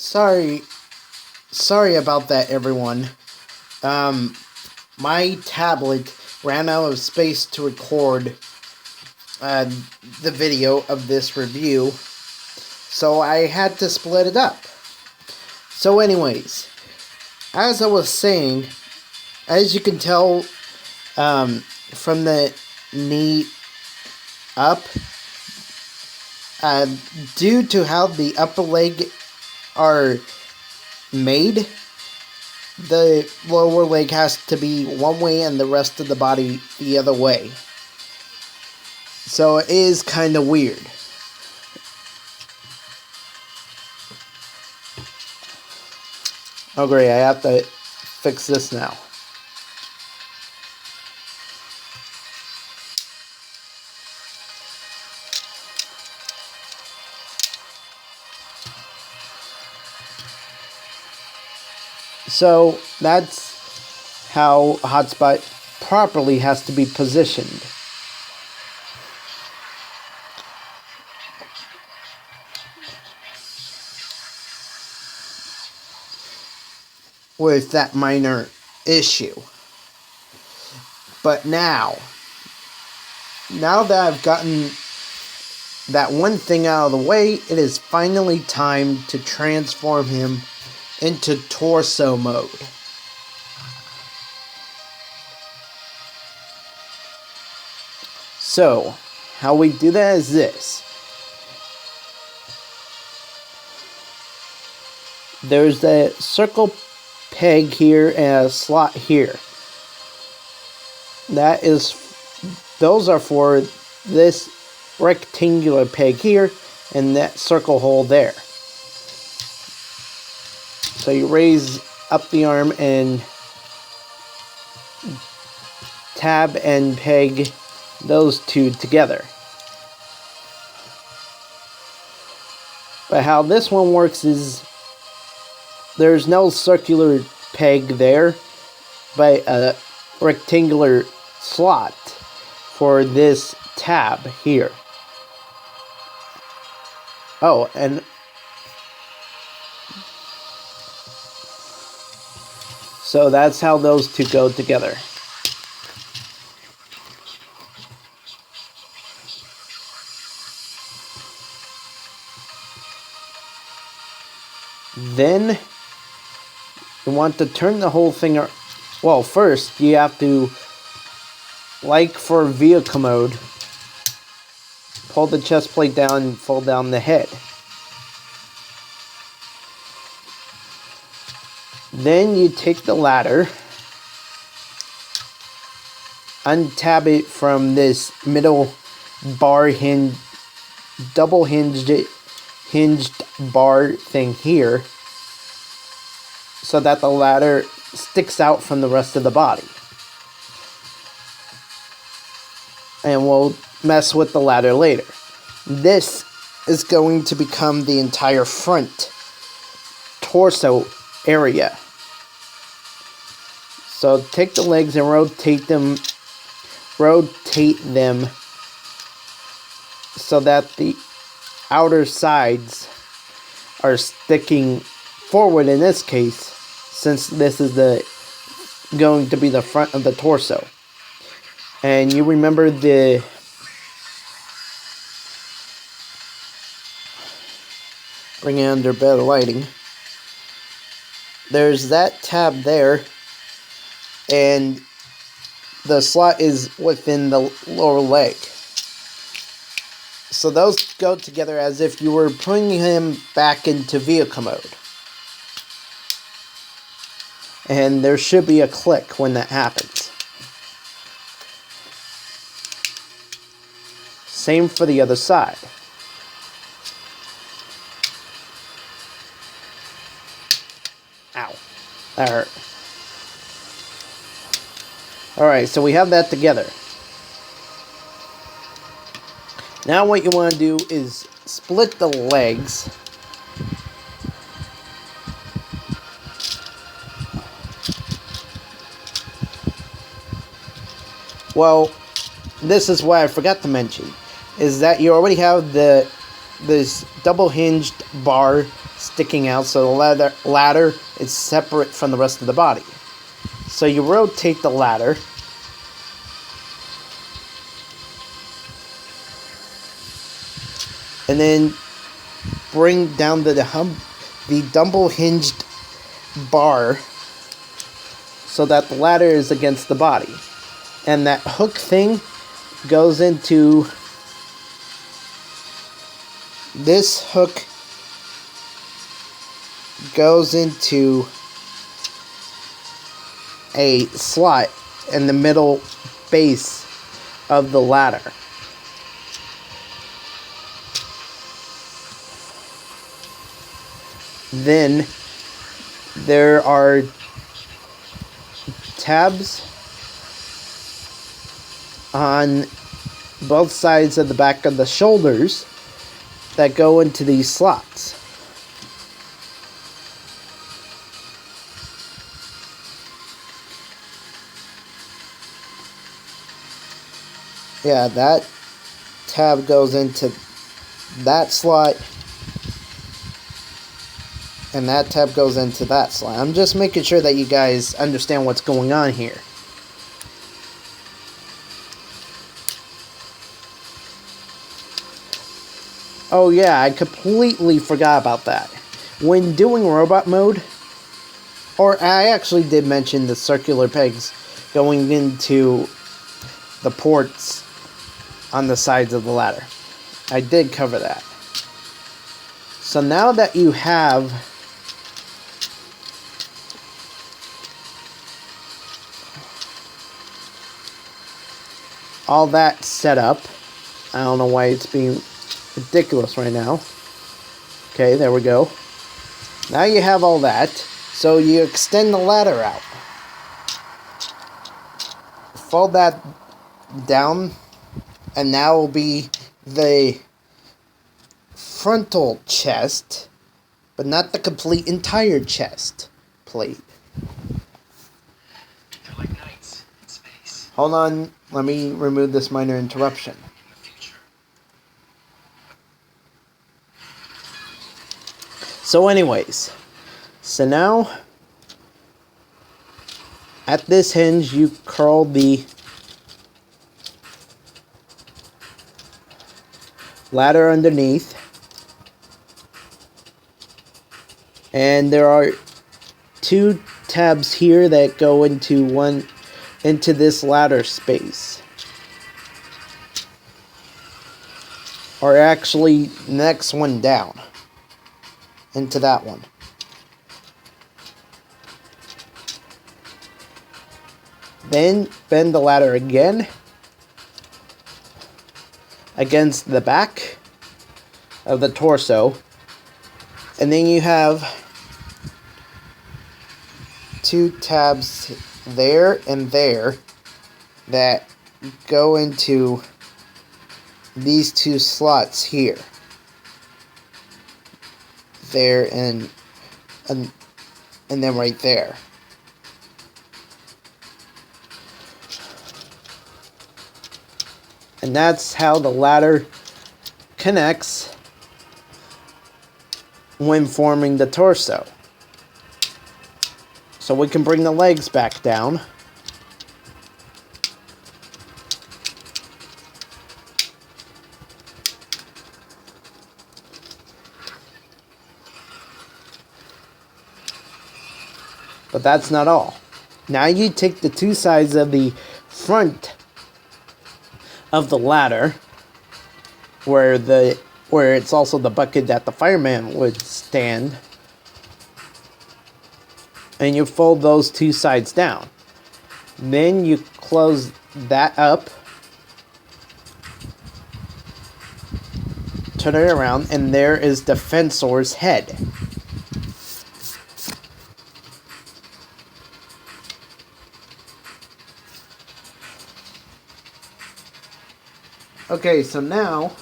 Sorry, sorry about that, everyone. Um, my tablet ran out of space to record uh, the video of this review, so I had to split it up. So, anyways, as I was saying, as you can tell from the knee up, due to how the upper leg are made, the lower leg has to be one way and the rest of the body the other way. So it is kind of weird. Oh great, I have to fix this now. So that's how a hotspot properly has to be positioned. With that minor issue. But now that I've gotten that one thing out of the way, it is finally time to transform him into torso mode. So, how we do that is this. There's a circle peg here and a slot here. Those are for this rectangular peg here and that circle hole there. So you raise up the arm and tab and peg those two together. But how this one works is there's no circular peg there, but a rectangular slot for this tab here. Oh, and so that's how those two go together. Then you want to turn the whole thing around. Well, first you have to, like for vehicle mode, pull the chest plate down and fold down the head. Then you take the ladder, untab it from this middle bar hinge, double hinged bar thing here, so that the ladder sticks out from the rest of the body. And we'll mess with the ladder later. This is going to become the entire front torso area. So take the legs and rotate them so that the outer sides are sticking forward in this case, since this is going to be the front of the torso. And you remember bring it under better lighting. There's that tab there, and the slot is within the lower leg. So those go together as if you were putting him back into vehicle mode. And there should be a click when that happens. Same for the other side. Ow. That hurt. Alright, so we have that together. Now what you want to do is split the legs. Well, this is what I forgot to mention, is that you already have this double hinged bar sticking out, so the ladder is separate from the rest of the body. So you rotate the ladder. And then bring down the double hinged bar so that the ladder is against the body. And that hook thing goes into... This hook goes into a slot in the middle base of the ladder. Then there are tabs on both sides of the back of the shoulders that go into these slots. Yeah, that tab goes into that slot, and that tab goes into that slot. I'm just making sure that you guys understand what's going on here. Oh yeah, I completely forgot about that. When doing robot mode, or I actually did mention the circular pegs going into the ports on the sides of the ladder. I did cover that. So now that you have all that set up, I don't know why it's being ridiculous right now. Okay, there we go. Now you have all that, so you extend the ladder out. Fold that down, and now will be the frontal chest, but not the complete entire chest plate. They're like knights in space. Hold on, let me remove this minor interruption. So anyways, so now at this hinge you curl the ladder underneath, and there are two tabs here that go into this ladder space, or actually next one down into that one. Then bend the ladder again against the back of the torso, and then you have two tabs there and there that go into these two slots here, there, and then right there. And that's how the ladder connects when forming the torso. So we can bring the legs back down. But that's not all. Now you take the two sides of the front of the ladder, where it's also the bucket that the fireman would stand, and you fold those two sides down. Then you close that up, turn it around, and there is the Fensor's head. Okay, so now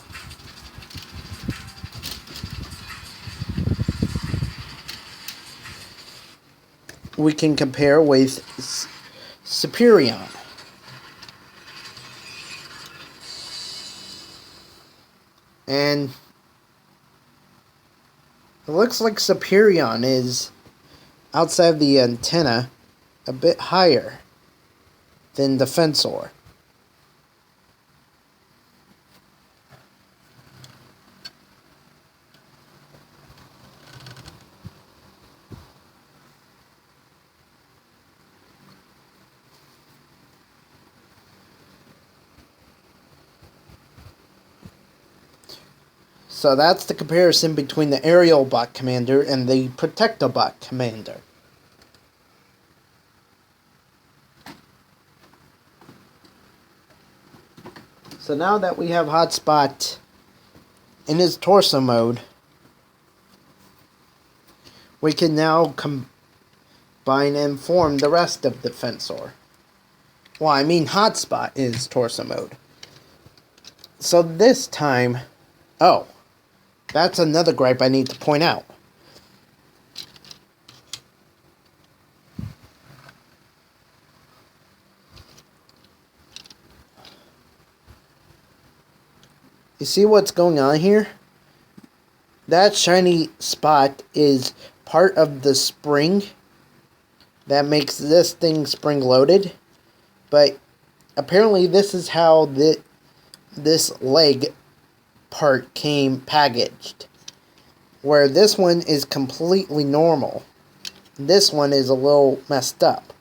we can compare with Superion. And It looks like Superion is outside the antenna a bit higher than Defensor. So that's the comparison between the Aerial Bot Commander and the Protectobot Commander. So now that we have Hotspot in his torso mode, we can now combine and form the rest of Defensor. Well, I mean Hotspot is torso mode. So this time... Oh, that's another gripe I need to point out. You see what's going on here? That shiny spot is part of the spring that makes this thing spring loaded. But apparently this is how this leg part came packaged. Where this one is completely normal. This one is a little messed up.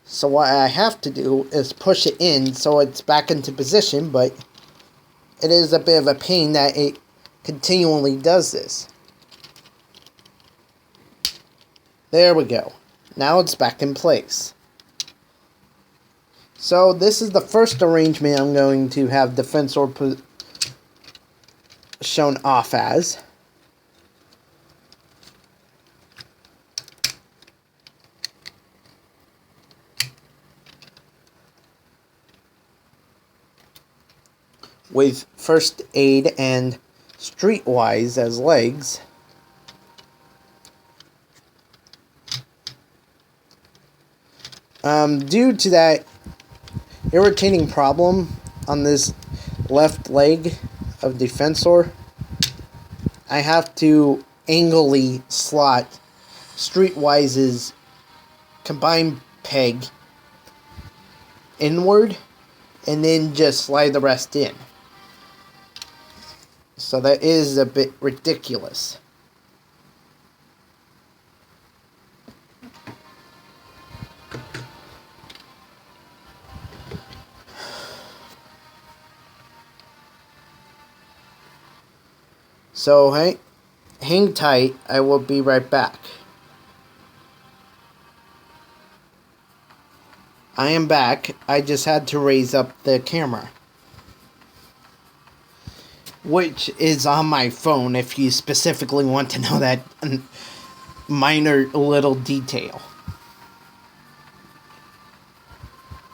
So what I have to do is push it in so it's back into position, but it is a bit of a pain that it continually does this. There we go. Now it's back in place. So this is the first arrangement I'm going to have Defensor shown off as. With First Aid and Streetwise as legs. Due to that irritating problem on this left leg of Defensor, I have to angrily slot Streetwise's combined peg inward and then just slide the rest in. So that is a bit ridiculous. So hang tight, I will be right back. I am back. I just had to raise up the camera, which is on my phone if you specifically want to know that minor little detail.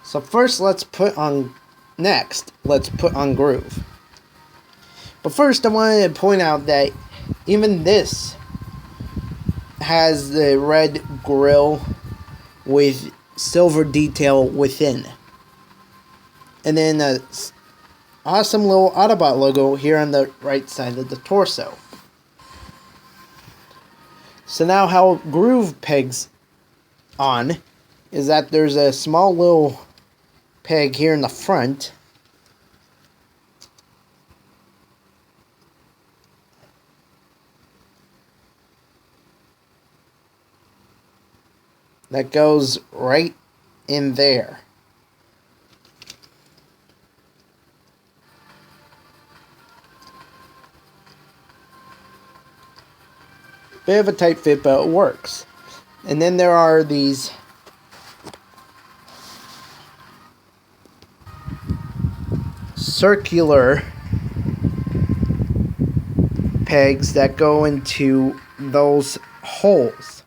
So first let's put on Groove. But first I wanted to point out that even this has the red grill with silver detail within. And then a awesome little Autobot logo here on the right side of the torso. So now how Groove pegs on is that there's a small little peg here in the front. That goes right in there. Bit of a tight fit, but it works. And then there are these circular pegs that go into those holes.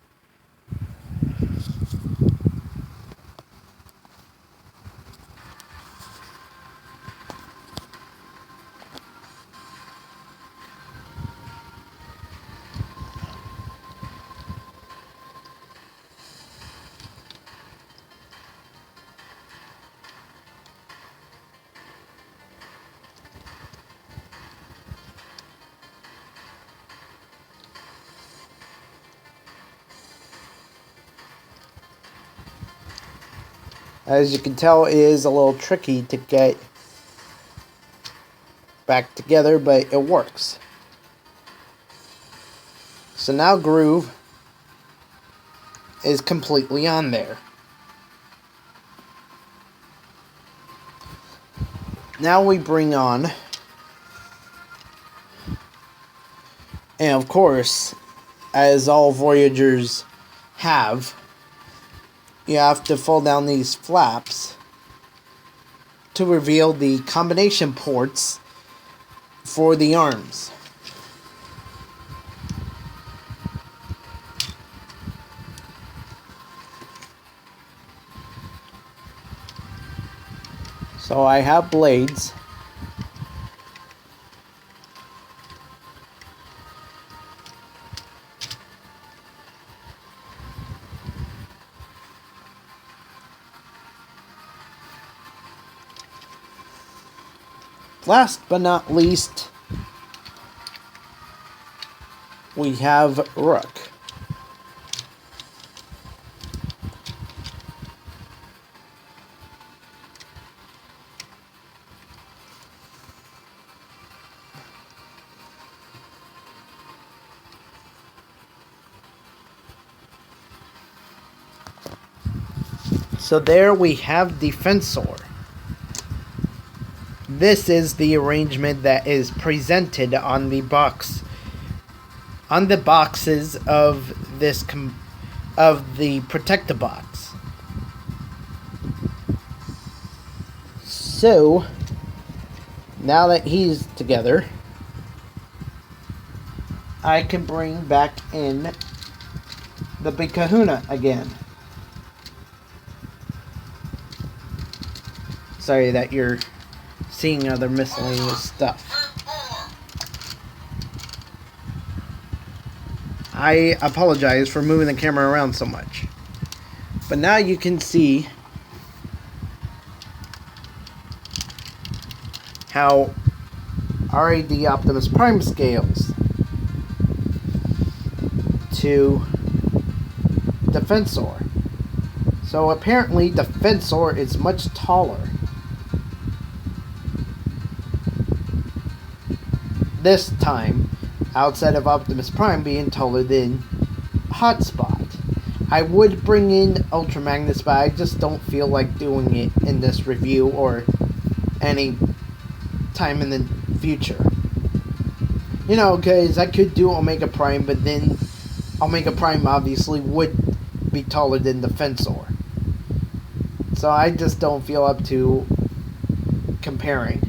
As you can tell, it is a little tricky to get back together, but it works. So now Groove is completely on there. Now we bring on, and of course, as all Voyagers have, you have to fold down these flaps to reveal the combination ports for the arms. So I have blades. Last but not least, we have Rook. So there we have Defensor. This is the arrangement that is presented on the box, on the boxes of this of the Protect-A-Box. So now that he's together, I can bring back in the Big Kahuna again. Sorry that you're seeing other miscellaneous stuff. I apologize for moving the camera around so much. But now you can see how RAD Optimus Prime scales to Defensor. So apparently Defensor is much taller. This time, outside of Optimus Prime being taller than Hotspot. I would bring in Ultra Magnus, but I just don't feel like doing it in this review or any time in the future. You know, because I could do Omega Prime, but then Omega Prime obviously would be taller than Defensor. So I just don't feel up to comparing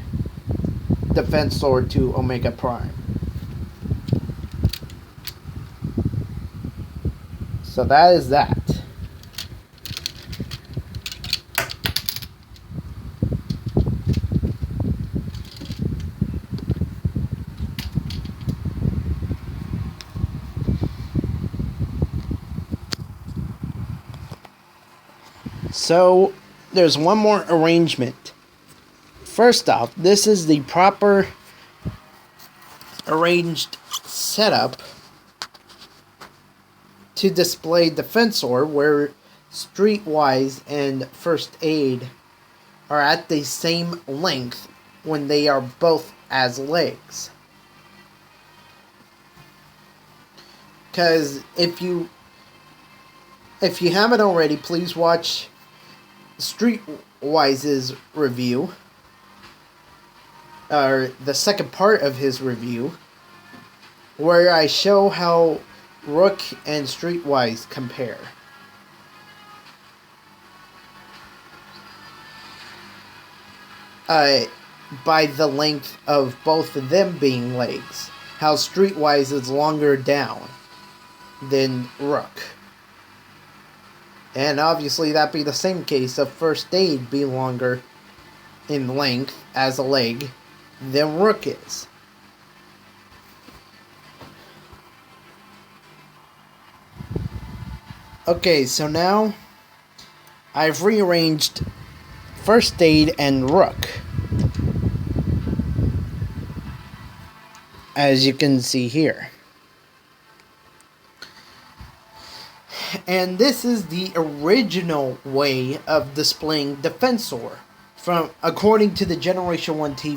Defensor to Omega Prime. So that is that. So there's one more arrangement. First off, this is the proper arranged setup to display Defensor, where Streetwise and First Aid are at the same length when they are both as legs. Because if you haven't already, please watch Streetwise's review, or the second part of his review, where I show how Rook and Streetwise compare. By the length of both of them being legs. How Streetwise is longer down than Rook. And obviously that'd be the same case of First Aid be longer in length as a leg than Rook is. Okay, so now I've rearranged First Aid and Rook, as you can see here. And this is the original way of displaying Defensor, from according to the Generation 1 TV.